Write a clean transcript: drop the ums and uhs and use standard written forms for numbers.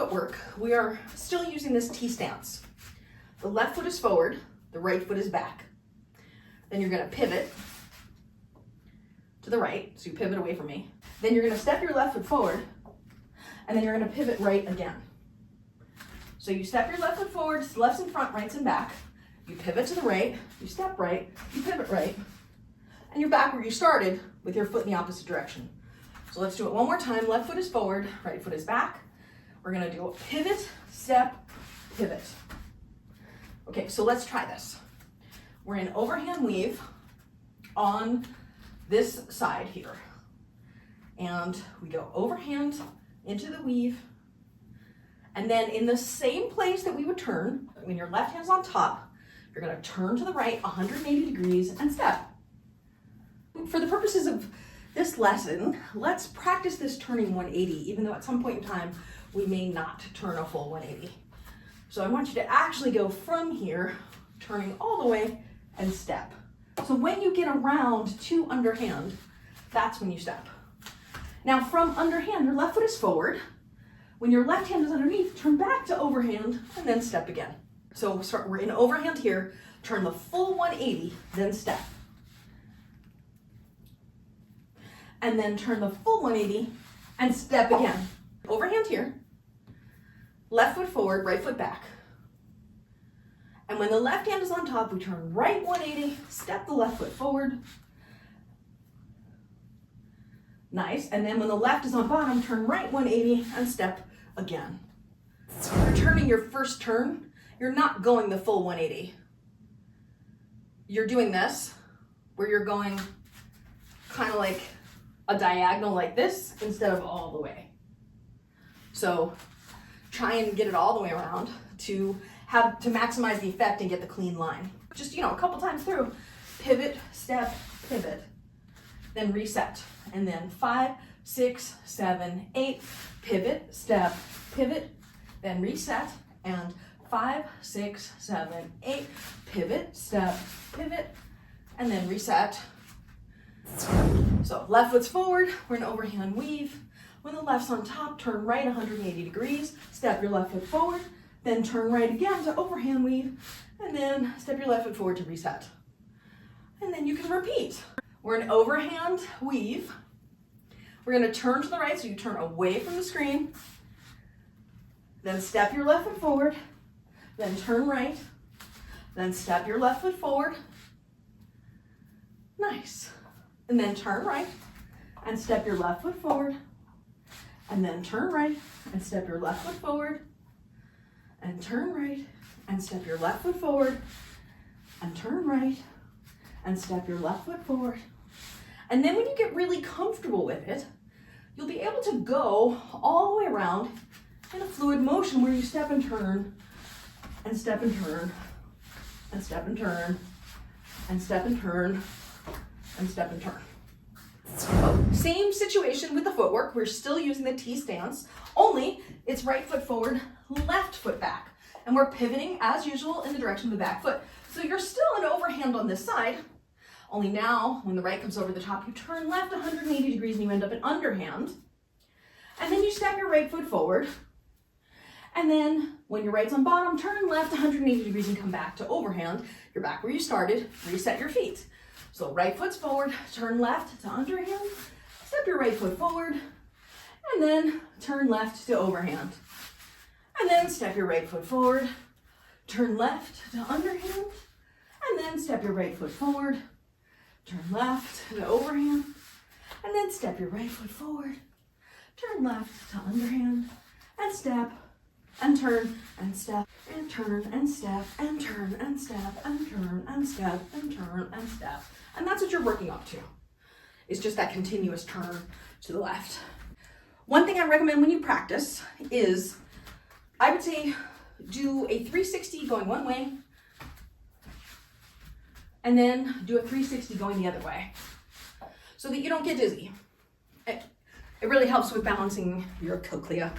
footwork, we are still using this T stance. The left foot is forward, the right foot is back. Then you're gonna pivot to the right, so you pivot away from me. Then you're gonna step your left foot forward, and then you're gonna pivot right again. So you step your left foot forward, left's in front, right's in back. You pivot to the right, you step right, you pivot right, and you're back where you started with your foot in the opposite direction. So let's do it one more time. Left foot is forward, right foot is back. We're gonna do a pivot, step, pivot. Okay, so let's try this. We're in overhand weave on this side here. And we go overhand into the weave. And then in the same place that we would turn, when your left hand's on top, you're gonna turn to the right 180 degrees and step. For the purposes of this lesson, let's practice this turning 180, even though at some point in time, we may not turn a full 180. So I want you to actually go from here, turning all the way and step. So when you get around to underhand, that's when you step. Now from underhand, your left foot is forward. When your left hand is underneath, turn back to overhand and then step again. So we're in overhand here, turn the full 180, then step. And then turn the full 180 and step again. Overhand here, left foot forward, right foot back. And when the left hand is on top, we turn right 180, step the left foot forward. Nice, and then when the left is on bottom, turn right 180 and step again. So if you're turning your first turn, you're not going the full 180. You're doing this, where you're going kind of like a diagonal like this instead of all the way. So try and get it all the way around to maximize the effect and get the clean line. Just, a couple times through. Pivot, step, pivot, then reset. And then 5, 6, 7, 8, pivot, step, pivot, then reset. And 5, 6, 7, 8, pivot, step, pivot, and then reset. So left foot's forward, we're in overhand weave. When the left's on top, turn right 180 degrees, step your left foot forward, then turn right again to overhand weave, and then step your left foot forward to reset. And then you can repeat. We're in overhand weave. We're gonna turn to the right, so you turn away from the screen, then step your left foot forward, then turn right, then step your left foot forward. Nice. And then turn right and step your left foot forward, and then turn right and step your left foot forward, and turn right and step your left foot forward, and turn right and step your left foot forward. And then when you get really comfortable with it, you'll be able to go all the way around in a fluid motion where you step and turn, and step and turn, and step and turn, and step and turn, and step and turn. So, same situation with the footwork. We're still using the T stance, only it's right foot forward, left foot back. And we're pivoting as usual in the direction of the back foot. So you're still in overhand on this side, only now when the right comes over the top, you turn left 180 degrees and you end up in underhand. And then you step your right foot forward. And then when your right's on bottom, turn left 180 degrees and come back to overhand. You're back where you started, reset your feet. So right foot's forward, turn left to underhand, step your right foot forward, and then turn left to overhand. And then step your right foot forward, turn left to underhand, and then step your right foot forward, turn left to overhand, and then step your right foot forward, turn left to underhand, and step, and turn, and step, and turn, and step, and turn, and step, and turn, and step, and turn, and step. And that's what you're working up to. It's just that continuous turn to the left. One thing I recommend when you practice is, I would say, do a 360 going one way, and then do a 360 going the other way, so that you don't get dizzy. It really helps with balancing your cochlea.